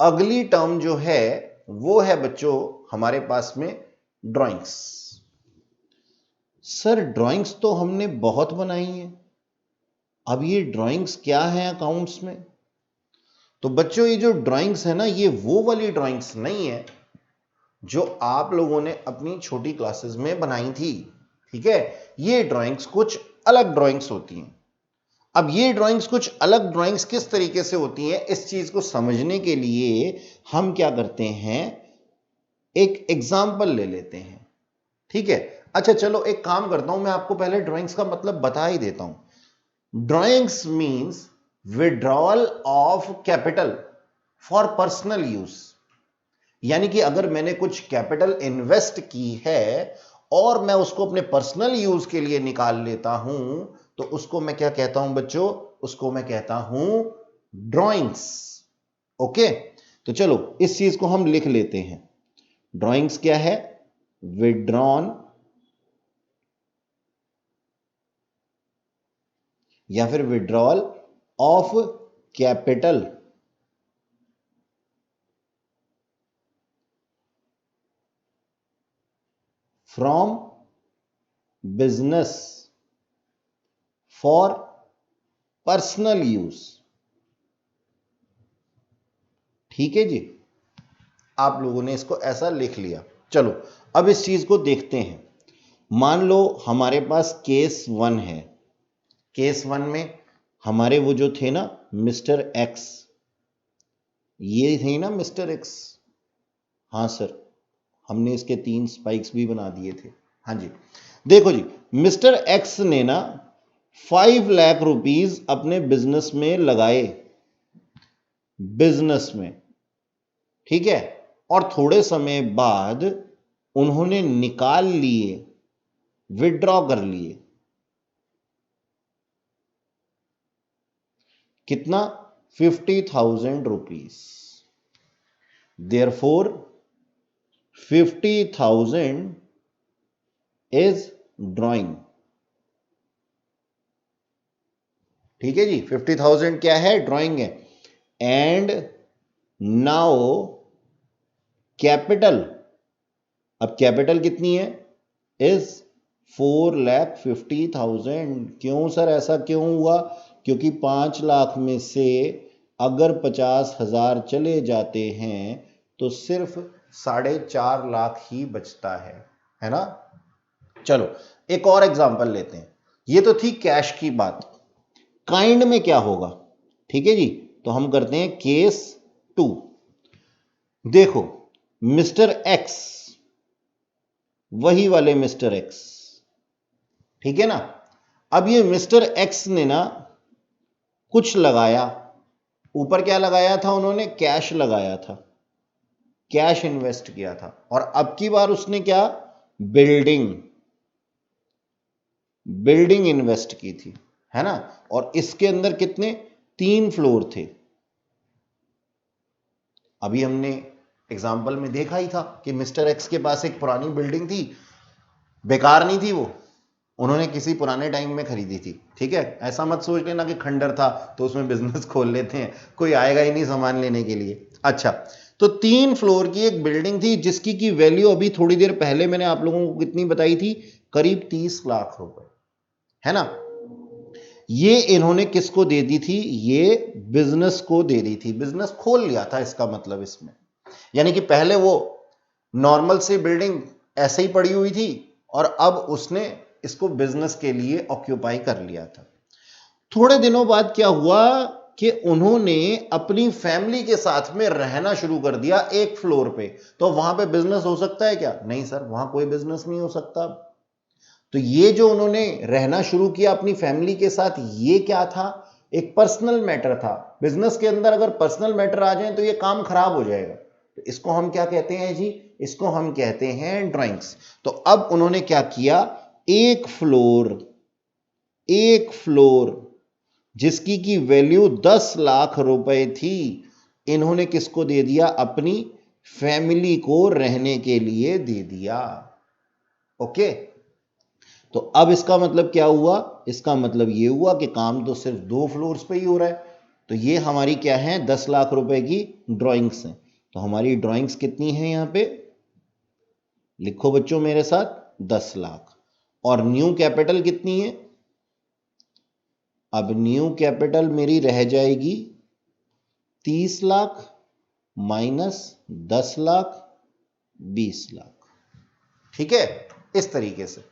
[SPEAKER 1] अगली टर्म जो है वो है बच्चों हमारे पास में ड्राइंग्स। सर ड्राइंग्स तो हमने बहुत बनाई है, अब ये ड्राइंग्स क्या है अकाउंट्स में? तो बच्चों ये जो ड्राइंग्स है ना, ये वो वाली ड्राइंग्स नहीं है जो आप लोगों ने अपनी छोटी क्लासेस में बनाई थी। ठीक है, ये ड्राइंग्स कुछ अलग ड्राइंग्स होती हैं। अब ये ड्राइंग्स कुछ अलग ड्राइंग्स किस तरीके से होती हैं, इस चीज को समझने के लिए हम क्या करते हैं, एक एग्जाम्पल ले लेते हैं। ठीक है, अच्छा चलो एक काम करता हूं, मैं आपको पहले ड्राइंग्स का मतलब बता ही देता हूं। Drawings means withdrawal of capital for personal use. यानी कि अगर मैंने कुछ कैपिटल इन्वेस्ट की है और मैं उसको अपने पर्सनल यूज के लिए निकाल लेता हूं, तो उसको मैं क्या कहता हूं बच्चों, उसको मैं कहता हूं ड्राइंग्स। ओके, तो चलो इस चीज को हम लिख लेते हैं। ड्राइंग्स क्या है, विड्रॉन या फिर withdrawal of capital from business for personal use. ठीक है जी, आप लोगों ने इसको ऐसा लिख लिया। चलो अब इस चीज को देखते हैं। मान लो हमारे पास केस 1 है। केस 1 में हमारे वो जो थे ना मिस्टर एक्स, ये थे ना मिस्टर एक्स। हाँ सर, हमने इसके 3 स्पाइक्स भी बना दिए थे। हाँ जी, देखो जी, मिस्टर एक्स ने ना 5 लाख रुपीस अपने बिजनेस में लगाए, बिजनेस में। ठीक है, और थोड़े समय बाद उन्होंने निकाल लिए, विड्रॉ कर लिए। कितना, 50,000 रुपीस। Therefore 50,000 is drawing. ठीक है जी, 50,000 क्या है, ड्राइंग है। एंड नाउ कैपिटल, अब कैपिटल कितनी है, इज 4,50,000। क्यों सर, ऐसा क्यों हुआ? क्योंकि 5 लाख में से अगर 50,000 चले जाते हैं तो सिर्फ 4.5 लाख ही बचता है ना। चलो एक और एग्जांपल लेते हैं। ये तो थी कैश की बात। काइंड में क्या होगा? ठीक है जी, तो हम करते हैं केस 2। देखो मिस्टर एक्स, वही वाले मिस्टर एक्स, ठीक है ना। अब ये मिस्टर एक्स ने ना कुछ लगाया, ऊपर क्या लगाया था उन्होंने, कैश लगाया था, कैश इन्वेस्ट किया था। और अब की बार उसने क्या, बिल्डिंग, बिल्डिंग इन्वेस्ट की थी, है ना। और इसके अंदर कितने, 3 फ्लोर थे। अभी हमने एग्जाम्पल में देखा ही था कि मिस्टर एक्स के पास एक पुरानी बिल्डिंग थी बेकार नहीं थी वो, उन्होंने किसी पुराने टाइम में खरीदी थी। ठीक है, ऐसा मत सोच लेना कि खंडर था तो उसमें बिजनेस खोल लेते हैं, कोई आएगा ही नहीं सामान लेने के लिए। अच्छा, तो 3 फ्लोर की एक बिल्डिंग थी जिसकी की वैल्यू अभी थोड़ी देर पहले मैंने आप लोगों को कितनी बताई थी, करीब 30 लाख रुपए, है ना। ये इन्होंने किसको दे दी थी, ये बिजनेस को दे दी थी, बिजनेस खोल लिया था इसका मतलब इसमें, यानी कि पहले वो नॉर्मल सी बिल्डिंग ऐसे ही पड़ी हुई थी और अब उसने इसको बिजनेस के लिए ऑक्यूपाई कर लिया था। थोड़े दिनों बाद क्या हुआ कि उन्होंने अपनी फैमिली के साथ में रहना शुरू कर दिया एक फ्लोर पे। तो वहां पे बिजनेस हो सकता है क्या, नहीं सर, वहां कोई बिजनेस नहीं हो सकता। तो ये जो उन्होंने रहना शुरू किया अपनी फैमिली के साथ, ये क्या था, एक पर्सनल मैटर था। बिजनेस के अंदर अगर पर्सनल मैटर आ जाए तो ये काम खराब हो जाएगा। तो इसको हम क्या कहते हैं जी, इसको हम कहते हैं ड्राइंग्स। तो अब उन्होंने क्या किया, एक फ्लोर जिसकी की वैल्यू 10 लाख रुपए थी, इन्होंने किसको दे दिया, अपनी फैमिली को रहने के लिए दे दिया। ओके, तो अब इसका मतलब क्या हुआ, इसका मतलब ये हुआ कि काम तो सिर्फ 2 फ्लोर्स पे ही हो रहा है। तो ये हमारी क्या है, 10 लाख रुपए की ड्राइंग्स हैं। तो हमारी ड्राइंग्स कितनी है, यहां पे लिखो बच्चों मेरे साथ, 10 लाख। और न्यू कैपिटल कितनी है, अब न्यू कैपिटल मेरी रह जाएगी 30 लाख माइनस 10 लाख 20 लाख। ठीक है, इस तरीके से।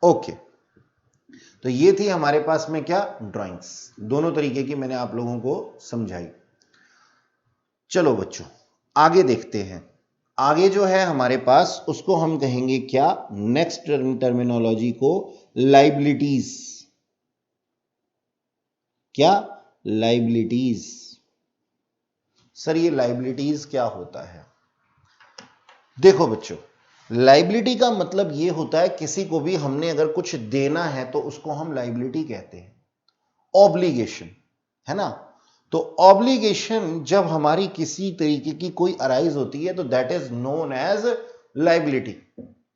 [SPEAKER 1] ओके, तो ये थी हमारे पास में क्या, ड्राइंग्स। दोनों तरीके की मैंने आप लोगों को समझाई। चलो बच्चों आगे देखते हैं। आगे जो है हमारे पास, उसको हम कहेंगे क्या, नेक्स्ट टर्मिनोलॉजी को लाइबिलिटीज। क्या, लाइबिलिटीज। सर ये लाइबिलिटीज क्या होता है, देखो बच्चों, लाइबिलिटी का मतलब ये होता है किसी को भी हमने अगर कुछ देना है तो उसको हम लाइबिलिटी कहते हैं। ऑब्लिगेशन, है ना। तो ऑब्लिगेशन जब हमारी किसी तरीके की कोई अराइज होती है तो that is known as liability.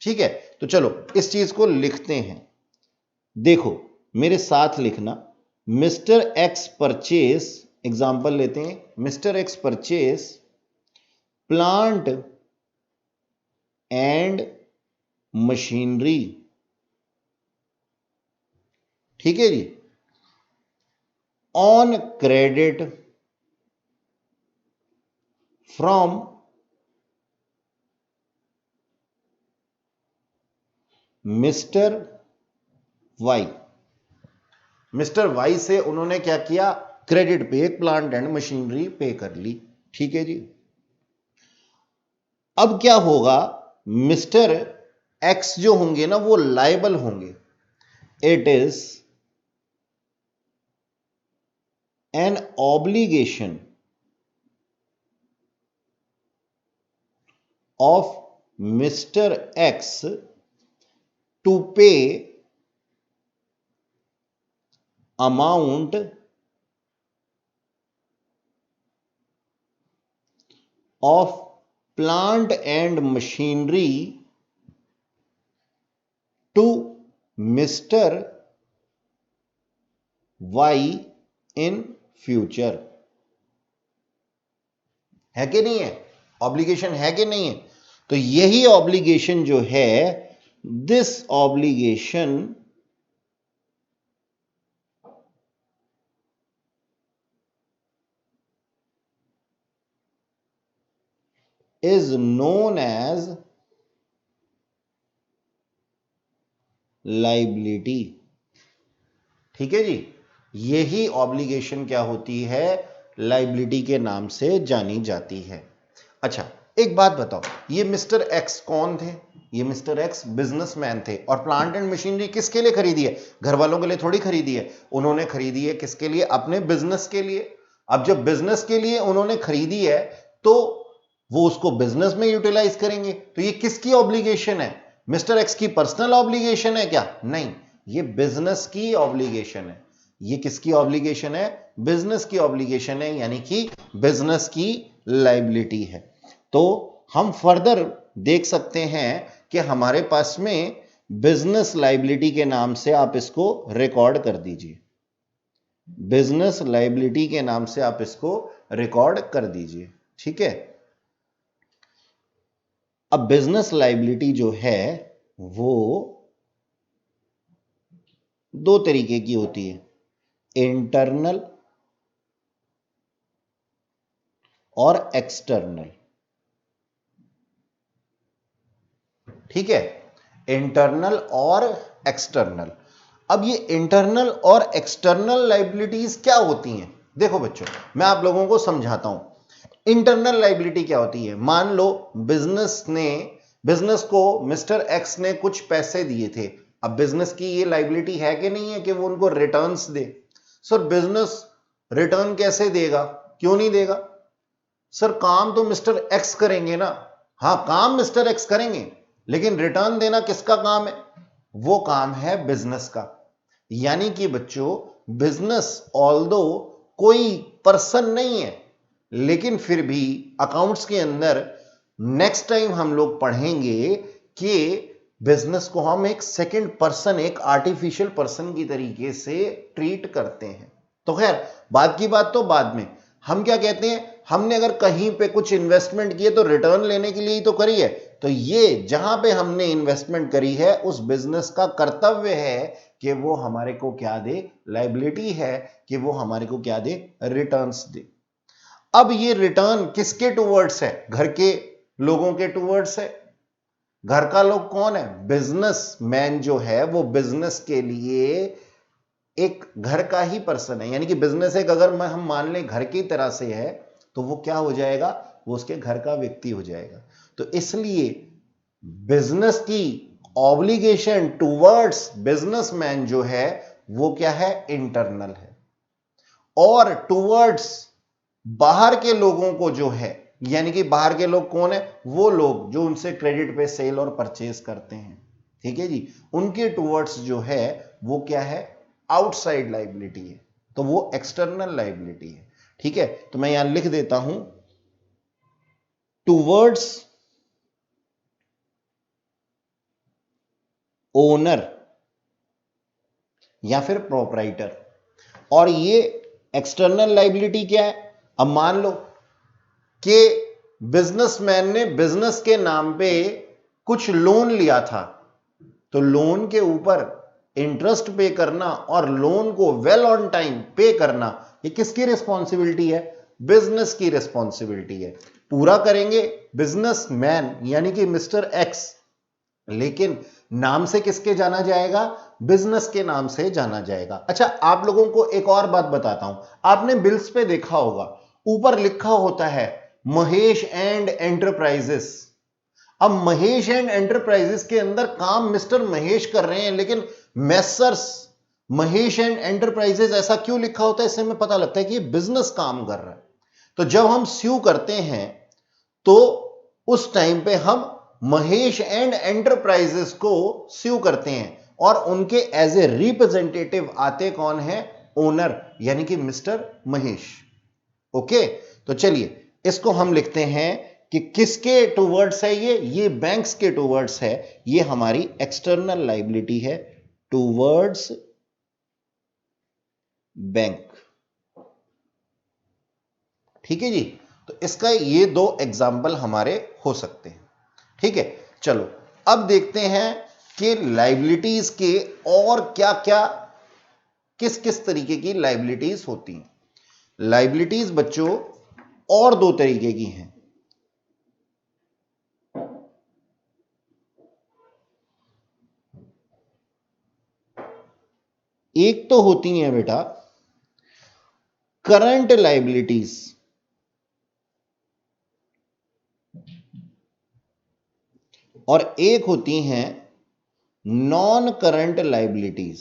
[SPEAKER 1] ठीक है, तो चलो इस चीज को लिखते हैं। देखो मेरे साथ लिखना, मिस्टर एक्स परचेस, एग्जांपल लेते हैं, mister X purchase plant and machinery. ठीक है जी, on credit from mister Y. Mister Y से उन्होंने क्या किया, क्रेडिट पे एक प्लांट एंड मशीनरी पे कर ली। ठीक है जी, अब क्या होगा, मिस्टर एक्स जो होंगे ना वो लायबल होंगे। It is an obligation of mister X to pay amount of plant and machinery to Mr. Y in future। है कि नहीं है, ऑब्लिगेशन है कि नहीं है। तो यही ऑब्लिगेशन जो है, this obligation is known as liability। ठीक है जी, यही ऑब्लिगेशन क्या होती है, लाइबिलिटी के नाम से जानी जाती है। अच्छा एक बात बताओ, ये मिस्टर एक्स कौन थे, ये मिस्टर एक्स बिजनेसमैन थे और प्लांट एंड मशीनरी किसके लिए खरीदी है, घर वालों के लिए थोड़ी खरीदी है, उन्होंने खरीदी है किसके लिए, अपने बिजनेस के लिए। अब जब बिजनेस के लिए उन्होंने खरीदी है तो वो उसको बिजनेस में यूटिलाइज करेंगे। तो ये किसकी ऑब्लिगेशन है, मिस्टर एक्स की पर्सनल ऑब्लिगेशन है क्या, नहीं, ये बिजनेस की ऑब्लिगेशन है। ये किसकी ऑब्लिगेशन है, बिजनेस की ऑब्लिगेशन है, यानी कि बिजनेस की लाइबिलिटी है। तो हम फर्दर देख सकते हैं कि हमारे पास में बिजनेस लायबिलिटी के नाम से आप इसको रिकॉर्ड कर दीजिए, बिजनेस लायबिलिटी के नाम से आप इसको रिकॉर्ड कर दीजिए। ठीक है, अब बिजनेस लायबिलिटी जो है वो दो तरीके की होती है, इंटरनल और एक्सटर्नल। ठीक है, इंटरनल और एक्सटर्नल। अब ये इंटरनल और एक्सटर्नल लायबिलिटीज क्या होती हैं? देखो बच्चों, मैं आप लोगों को समझाता हूं। इंटरनल लायबिलिटी क्या होती है? मान लो बिजनेस को मिस्टर एक्स ने कुछ पैसे दिए थे। अब बिजनेस की ये लायबिलिटी है कि नहीं है कि वो उनको रिटर्न्स दे? सर बिजनेस रिटर्न कैसे देगा, क्यों नहीं देगा? सर काम तो मिस्टर एक्स करेंगे ना। हाँ, काम मिस्टर एक्स करेंगे, लेकिन रिटर्न देना किसका काम है? वो काम है बिजनेस का। यानी कि बच्चों, बिजनेस ऑल्दो कोई पर्सन नहीं है, लेकिन फिर भी अकाउंट्स के अंदर नेक्स्ट टाइम हम लोग पढ़ेंगे कि बिजनेस को हम एक सेकंड पर्सन, एक आर्टिफिशियल पर्सन की तरीके से ट्रीट करते हैं। तो खैर, बाद की बात तो बाद में। हम क्या कहते हैं, हमने अगर कहीं पे कुछ इन्वेस्टमेंट किए तो रिटर्न लेने के लिए ही तो करी है। तो ये जहां पे हमने इन्वेस्टमेंट करी है, उस बिजनेस का कर्तव्य है कि वो हमारे को क्या दे, लायबिलिटी है कि वो हमारे को क्या दे, रिटर्न्स दे। अब ये रिटर्न किसके टूवर्ड्स है? घर के लोगों के टूवर्ड्स है। घर का लोग कौन है? बिजनेसमैन जो है वो बिजनेस के लिए एक घर का ही पर्सन है। यानी कि बिजनेस एक अगर हम मान लें घर की तरह से है, तो वो क्या हो जाएगा? वो उसके घर का व्यक्ति हो जाएगा। तो इसलिए बिजनेस की ऑब्लिगेशन टुवर्ड्स बिजनेसमैन जो है वो क्या है? इंटरनल है। और टुवर्ड्स बाहर के लोगों को जो है, यानी कि बाहर के लोग कौन है? वो लोग जो उनसे क्रेडिट पे सेल और परचेज करते हैं। ठीक है जी, उनके टुवर्ड्स जो है वो क्या है? आउटसाइड लायबिलिटी है, तो वो एक्सटर्नल लायबिलिटी है। ठीक है, तो मैं यहां लिख देता हूं, टुवर्ड्स ओनर या फिर प्रोपराइटर। और ये एक्सटर्नल लायबिलिटी क्या है? अब मान लो कि बिजनेसमैन ने बिजनेस के नाम पे कुछ लोन लिया था, तो लोन के ऊपर इंटरेस्ट पे करना और लोन को वेल ऑन टाइम पे करना, ये किसकी रिस्पॉन्सिबिलिटी है? बिजनेस की रिस्पॉन्सिबिलिटी है। पूरा करेंगे बिजनेसमैन यानी कि मिस्टर एक्स, लेकिन नाम से किसके जाना जाएगा? बिजनेस के नाम से जाना जाएगा। अच्छा, आप लोगों को एक और बात बताता हूं। आपने बिल्स पे देखा होगा, ऊपर लिखा होता है महेश एंड एंटरप्राइजेस। अब महेश एंड एंटरप्राइजेस के अंदर काम मिस्टर महेश कर रहे हैं, लेकिन मेसर्स महेश एंड एंटरप्राइजेस ऐसा क्यों लिखा होता है? इससे हमें पता लगता है कि ये बिजनेस काम कर रहा है। तो जब हम स्यू करते हैं तो उस टाइम पे हम महेश एंड एंटरप्राइजेस को स्यू करते हैं, और उनके एज ए रिप्रेजेंटेटिव आते कौन है? ओनर, यानी कि मिस्टर महेश। ओके, तो चलिए इसको हम लिखते हैं कि किसके टूवर्ड्स है ये बैंक्स के टूवर्ड्स है। ये हमारी एक्सटर्नल लायबिलिटी है, टूवर्ड्स बैंक। ठीक है जी, तो इसका ये दो एग्जाम्पल हमारे हो सकते हैं। ठीक है, चलो अब देखते हैं कि लायबिलिटीज के और क्या क्या, किस किस तरीके की लायबिलिटीज होती हैं। लायबिलिटीज बच्चों और दो तरीके की हैं। एक तो होती हैं बेटा करंट लायबिलिटीज, और एक होती हैं नॉन करंट लायबिलिटीज।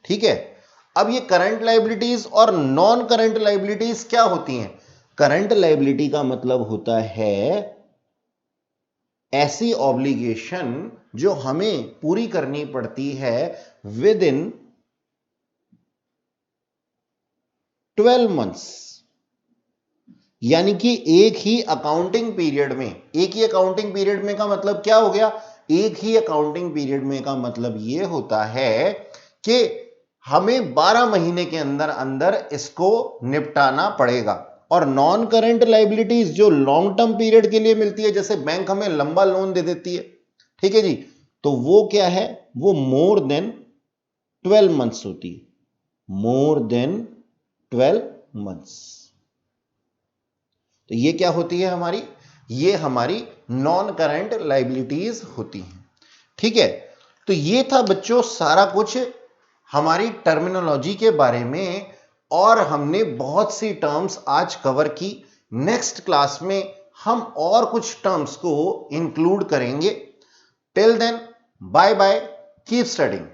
[SPEAKER 1] ठीक है, अब ये करंट लायबिलिटीज और नॉन करंट लायबिलिटीज क्या होती हैं? करंट लायबिलिटी का मतलब होता है ऐसी ऑब्लिगेशन जो हमें पूरी करनी पड़ती है विद इन 12 मंथ्स, यानी कि एक ही अकाउंटिंग पीरियड में का मतलब क्या हो गया? एक ही अकाउंटिंग पीरियड में का मतलब यह होता है कि हमें 12 महीने के अंदर अंदर इसको निपटाना पड़ेगा। और नॉन करंट लाइबिलिटीज जो लॉन्ग टर्म पीरियड के लिए मिलती है, जैसे बैंक हमें लंबा लोन दे देती है, ठीक है जी, तो वो क्या है? वो मोर देन 12 मंथ्स होती है, मोर देन 12 मंथ्स। तो ये क्या होती है हमारी? ये हमारी नॉन करंट लाइबिलिटीज होती हैं, ठीक है। तो ये था बच्चों सारा कुछ हमारी टर्मिनोलॉजी के बारे में, और हमने बहुत सी टर्म्स आज कवर की। नेक्स्ट क्लास में हम और कुछ टर्म्स को इंक्लूड करेंगे। Till then, bye bye, keep studying.